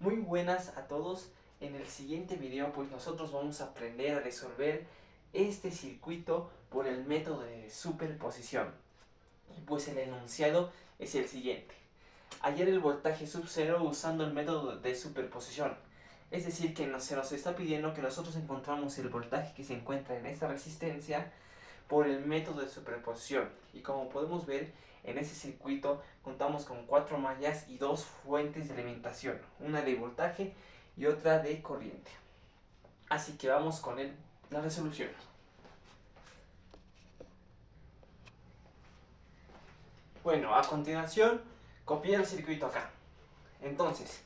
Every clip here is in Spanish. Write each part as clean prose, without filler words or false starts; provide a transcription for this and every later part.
Muy buenas a todos. En el siguiente video pues nosotros vamos a aprender a resolver este circuito por el método de superposición. Pues el enunciado es el siguiente. Hallar el voltaje sub 0 usando el método de superposición. Es decir, que se nos está pidiendo que nosotros encontramos el voltaje que se encuentra en esta resistencia por el método de superposición. Y como podemos ver, en ese circuito contamos con 4 mallas y 2 fuentes de alimentación, una de voltaje y otra de corriente. Así que vamos con la resolución. Bueno, a continuación copiar el circuito acá. Entonces,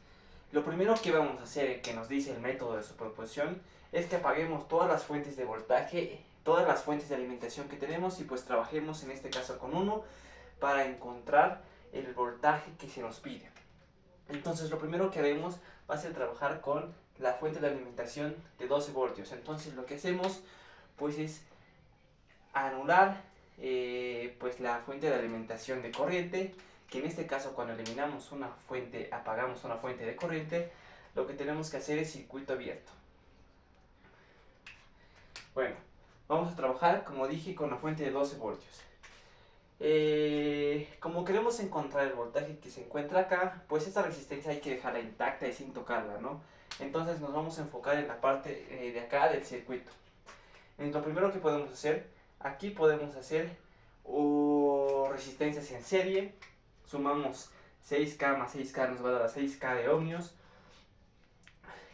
lo primero que vamos a hacer, que nos dice el método de superposición, es que apaguemos todas las fuentes de voltaje, todas las fuentes de alimentación que tenemos, y pues trabajemos en este caso con 1 para encontrar el voltaje que se nos pide. Entonces lo primero que haremos va a ser trabajar con la fuente de alimentación de 12 voltios. Entonces lo que hacemos pues es anular pues la fuente de alimentación de corriente, que en este caso cuando eliminamos una fuente, apagamos una fuente de corriente, lo que tenemos que hacer es circuito abierto. Bueno, vamos a trabajar, como dije, con la fuente de 12 voltios. Como queremos encontrar el voltaje que se encuentra acá, pues esta resistencia hay que dejarla intacta y sin tocarla, ¿no? Entonces nos vamos a enfocar en la parte de acá del circuito. Lo primero que podemos hacer, aquí podemos hacer resistencias en serie. Sumamos 6K más 6K nos va a dar a 6K de ohmios,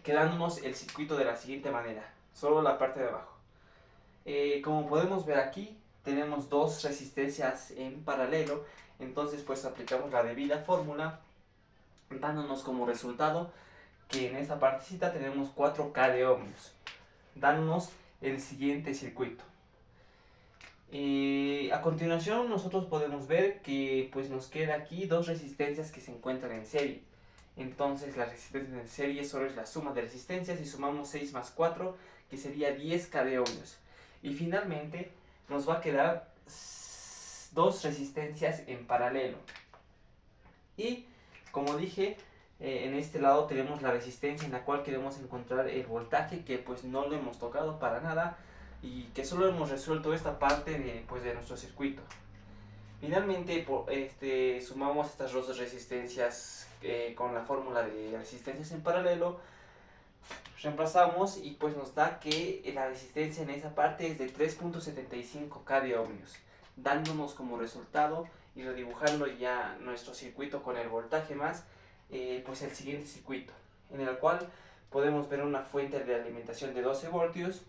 quedándonos el circuito de la siguiente manera, solo la parte de abajo. Como podemos ver aquí, tenemos dos resistencias en paralelo, entonces pues aplicamos la debida fórmula, dándonos como resultado que en esta partecita tenemos 4K de ohmios, dándonos el siguiente circuito. A continuación nosotros podemos ver que pues nos queda aquí dos resistencias que se encuentran en serie. Entonces la resistencia en serie solo es la suma de resistencias, y sumamos 6 más 4, que sería 10K de ohmios. Y finalmente nos va a quedar dos resistencias en paralelo. Y como dije, en este lado tenemos la resistencia en la cual queremos encontrar el voltaje, que pues no lo hemos tocado para nada y que solo hemos resuelto esta parte de nuestro circuito. Finalmente sumamos estas dos resistencias con la fórmula de resistencias en paralelo, reemplazamos y pues nos da que la resistencia en esa parte es de 3.75K de ohmios, dándonos como resultado, y redibujando ya nuestro circuito con el voltaje más, pues el siguiente circuito, en el cual podemos ver una fuente de alimentación de 12 voltios,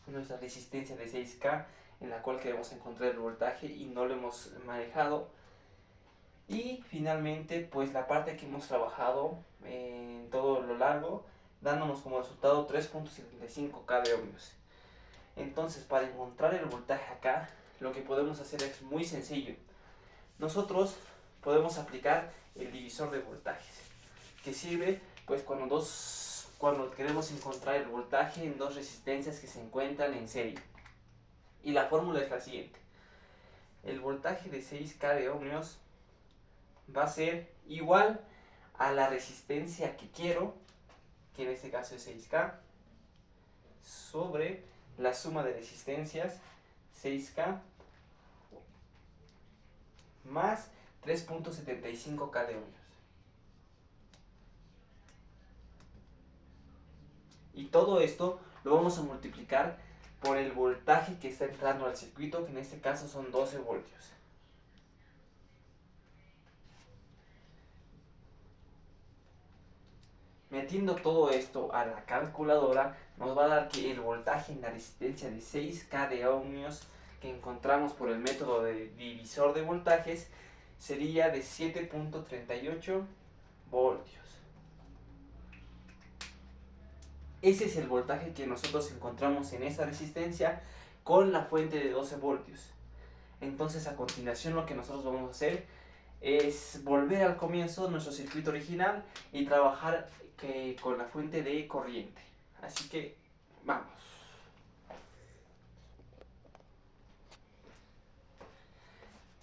nuestra resistencia de 6K, en la cual queremos encontrar el voltaje y no lo hemos manejado, y finalmente pues la parte que hemos trabajado en todo lo largo, dándonos como resultado 3.75K de ohmios. Entonces, para encontrar el voltaje acá, lo que podemos hacer es muy sencillo. Nosotros podemos aplicar el divisor de voltajes, que sirve pues cuando queremos encontrar el voltaje en dos resistencias que se encuentran en serie. Y la fórmula es la siguiente: el voltaje de 6K de ohmios va a ser igual a la resistencia que quiero, que en este caso es 6K, sobre la suma de resistencias 6K más 3.75K de ohmios. Y todo esto lo vamos a multiplicar por el voltaje que está entrando al circuito, que en este caso son 12 voltios. Metiendo todo esto a la calculadora, nos va a dar que el voltaje en la resistencia de 6K de ohmios que encontramos por el método de divisor de voltajes sería de 7.38 voltios. Ese es el voltaje que nosotros encontramos en esa resistencia con la fuente de 12 voltios. Entonces, a continuación, lo que nosotros vamos a hacer es volver al comienzo de nuestro circuito original y trabajar con la fuente de corriente. Así que vamos.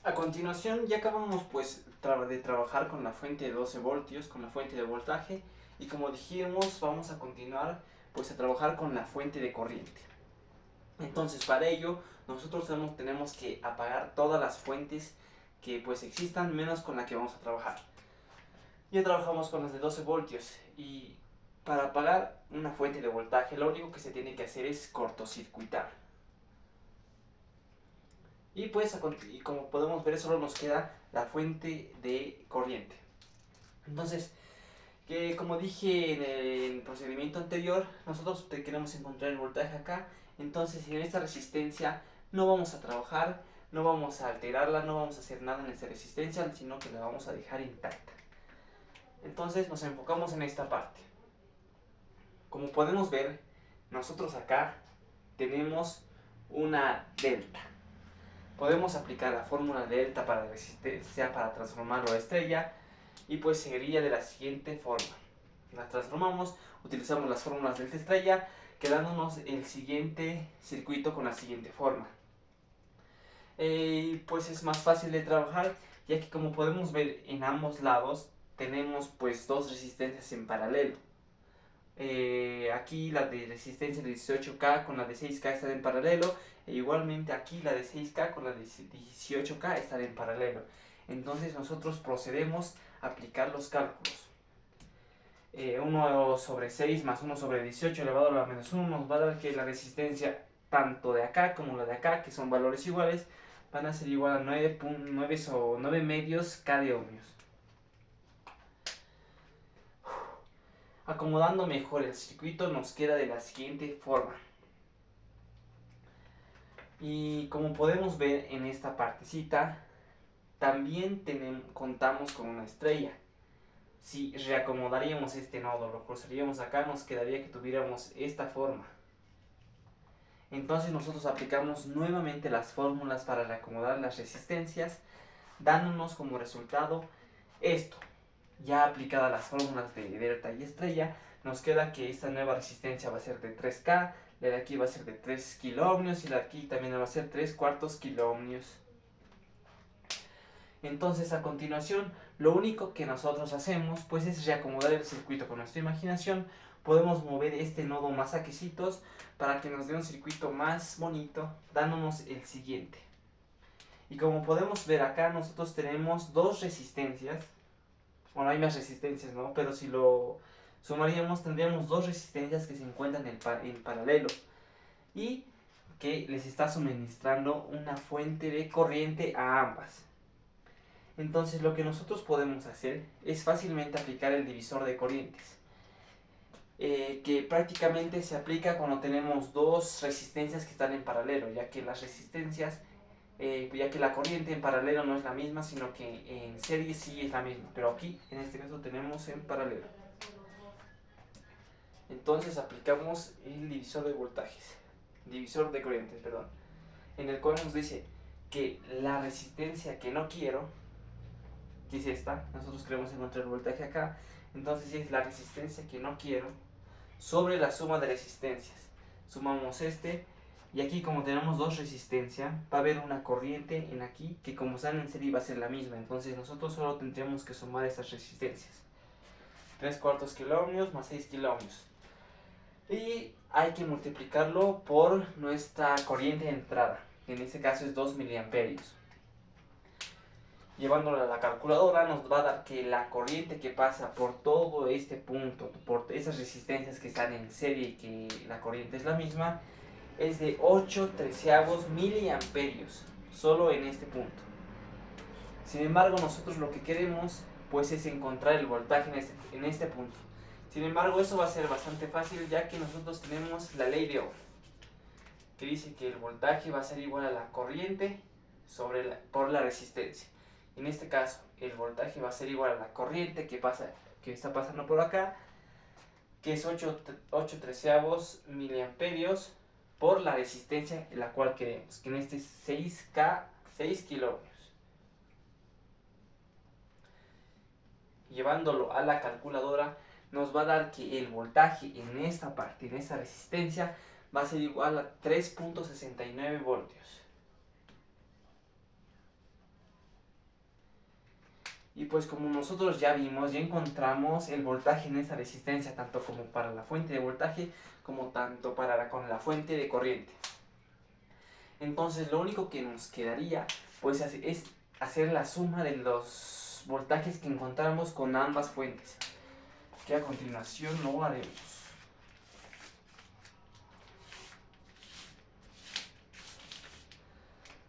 A continuación ya acabamos pues de trabajar con la fuente de 12 voltios, con la fuente de voltaje, y como dijimos, vamos a continuar pues a trabajar con la fuente de corriente. Entonces, para ello nosotros tenemos que apagar todas las fuentes que pues existan, menos con la que vamos a trabajar. Ya trabajamos con las de 12 voltios, y para apagar una fuente de voltaje lo único que se tiene que hacer es cortocircuitar. Y pues y como podemos ver, solo nos queda la fuente de corriente. Entonces, que como dije en el procedimiento anterior, nosotros queremos encontrar el voltaje acá. Entonces, en esta resistencia no vamos a trabajar, no vamos a alterarla, no vamos a hacer nada en esta resistencia, sino que la vamos a dejar intacta. Entonces nos enfocamos en esta parte. Como podemos ver, nosotros acá tenemos una delta. Podemos aplicar la fórmula delta para resistencia, para transformarlo a estrella, y pues seguiría de la siguiente forma. La transformamos, utilizamos las fórmulas delta estrella, quedándonos el siguiente circuito con la siguiente forma. Pues es más fácil de trabajar, ya que como podemos ver en ambos lados tenemos pues dos resistencias en paralelo. Aquí la de resistencia de 18K con la de 6K están en paralelo, e igualmente aquí la de 6K con la de 18K están en paralelo. Entonces nosotros procedemos a aplicar los cálculos. 1 sobre 6 más 1 sobre 18 elevado a la menos 1 nos va a dar que la resistencia tanto de acá como la de acá, que son valores iguales, van a ser igual a 9 medios K de ohmios. Acomodando mejor el circuito nos queda de la siguiente forma. Y como podemos ver en esta partecita, también contamos con una estrella. Si reacomodaríamos este nodo, lo cruzaríamos acá, nos quedaría que tuviéramos esta forma. Entonces nosotros aplicamos nuevamente las fórmulas para reacomodar las resistencias, dándonos como resultado esto. Ya aplicadas las fórmulas de delta y estrella, nos queda que esta nueva resistencia va a ser de 3K, la de aquí va a ser de 3 kiloohmios y la de aquí también va a ser 3/4 kiloohmios. Entonces, a continuación, lo único que nosotros hacemos pues es reacomodar el circuito con nuestra imaginación. Podemos mover este nodo más aquecitos para que nos dé un circuito más bonito, dándonos el siguiente. Y como podemos ver acá, nosotros tenemos dos resistencias. Bueno, hay más resistencias, ¿no? Pero si lo sumaríamos, tendríamos dos resistencias que se encuentran en paralelo y que les está suministrando una fuente de corriente a ambas. Entonces, lo que nosotros podemos hacer es fácilmente aplicar el divisor de corrientes, que prácticamente se aplica cuando tenemos dos resistencias que están en paralelo, ya que las resistencias ya que la corriente en paralelo no es la misma, sino que en serie sí es la misma, pero aquí en este caso tenemos en paralelo. Entonces aplicamos el divisor de voltajes, divisor de corrientes, perdón, en el cual nos dice que la resistencia que no quiero, que es esta, nosotros queremos encontrar el voltaje acá, entonces es la resistencia que no quiero sobre la suma de resistencias. Sumamos este. Y aquí, como tenemos dos resistencias, va a haber una corriente en aquí que, como están en serie, va a ser la misma. Entonces nosotros solo tendríamos que sumar estas resistencias. 3/4 kiloohmios más 6 kiloohmios. Y hay que multiplicarlo por nuestra corriente de entrada, que en este caso es 2 miliamperios. Llevándolo a la calculadora nos va a dar que la corriente que pasa por todo este punto, por esas resistencias que están en serie y que la corriente es la misma, es de 8/13 miliamperios, solo en este punto. Sin embargo, nosotros lo que queremos pues es encontrar el voltaje en este punto. Sin embargo, eso va a ser bastante fácil, ya que nosotros tenemos la ley de Ohm, que dice que el voltaje va a ser igual a la corriente por la resistencia. En este caso, el voltaje va a ser igual a la corriente que está pasando por acá, que es 8/13 miliamperios, por la resistencia en la cual queremos, que en este es 6 kiloohmios. Llevándolo a la calculadora nos va a dar que el voltaje en esta parte, en esta resistencia, va a ser igual a 3.69 voltios. Y pues como nosotros ya vimos, ya encontramos el voltaje en esta resistencia, tanto como para la fuente de voltaje, como tanto para con la fuente de corriente. Entonces lo único que nos quedaría pues es hacer la suma de los voltajes que encontramos con ambas fuentes, que a continuación lo haremos.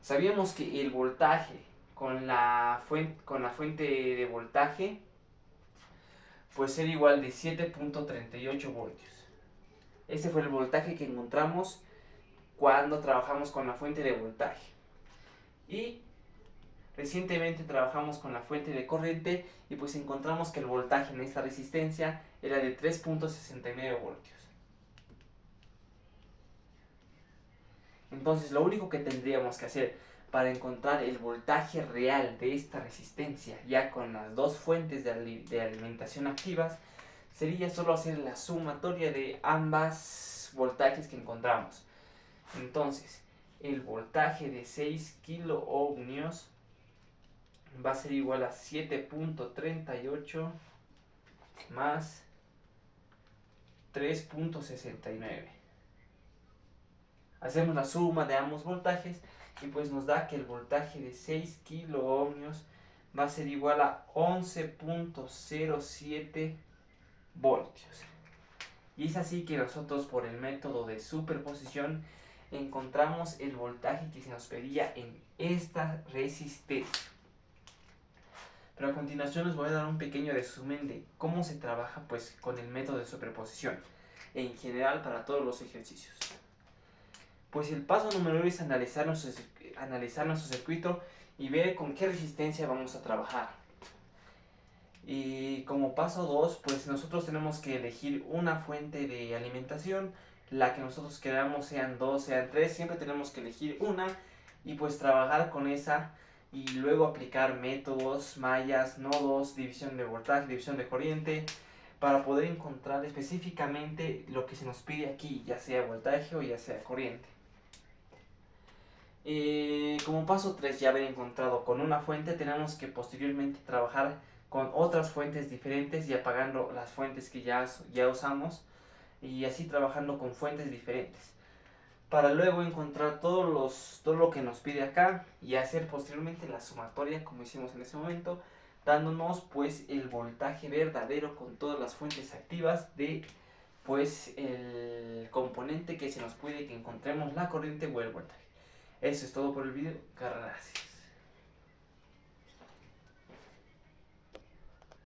Sabíamos que el voltaje con la fuente de voltaje puede ser igual de 7.38 voltios. Ese fue el voltaje que encontramos cuando trabajamos con la fuente de voltaje. Y recientemente trabajamos con la fuente de corriente y pues encontramos que el voltaje en esta resistencia era de 3.69 voltios. Entonces lo único que tendríamos que hacer para encontrar el voltaje real de esta resistencia, ya con las dos fuentes de alimentación activas, sería solo hacer la sumatoria de ambas voltajes que encontramos. Entonces, el voltaje de 6 kiloohmios va a ser igual a 7.38 más 3.69. Hacemos la suma de ambos voltajes y pues nos da que el voltaje de 6 kiloohmios va a ser igual a 11.07 voltios. Y es así que nosotros por el método de superposición encontramos el voltaje que se nos pedía en esta resistencia. Pero a continuación les voy a dar un pequeño resumen de cómo se trabaja pues con el método de superposición en general para todos los ejercicios. Pues el paso número 1 es analizar nuestro circuito y ver con qué resistencia vamos a trabajar. Y como paso 2, pues nosotros tenemos que elegir una fuente de alimentación, la que nosotros queramos, sean 2, sean 3, siempre tenemos que elegir una y pues trabajar con esa y luego aplicar métodos, mallas, nodos, división de voltaje, división de corriente, para poder encontrar específicamente lo que se nos pide aquí, ya sea voltaje o ya sea corriente. Como paso 3, ya haber encontrado con una fuente, tenemos que posteriormente trabajar con otras fuentes diferentes y apagando las fuentes que ya usamos y así trabajando con fuentes diferentes para luego encontrar todo lo que nos pide acá y hacer posteriormente la sumatoria como hicimos en ese momento, dándonos pues el voltaje verdadero con todas las fuentes activas de pues el componente que se nos pide que encontremos la corriente o el voltaje. Eso es todo por el video. Gracias.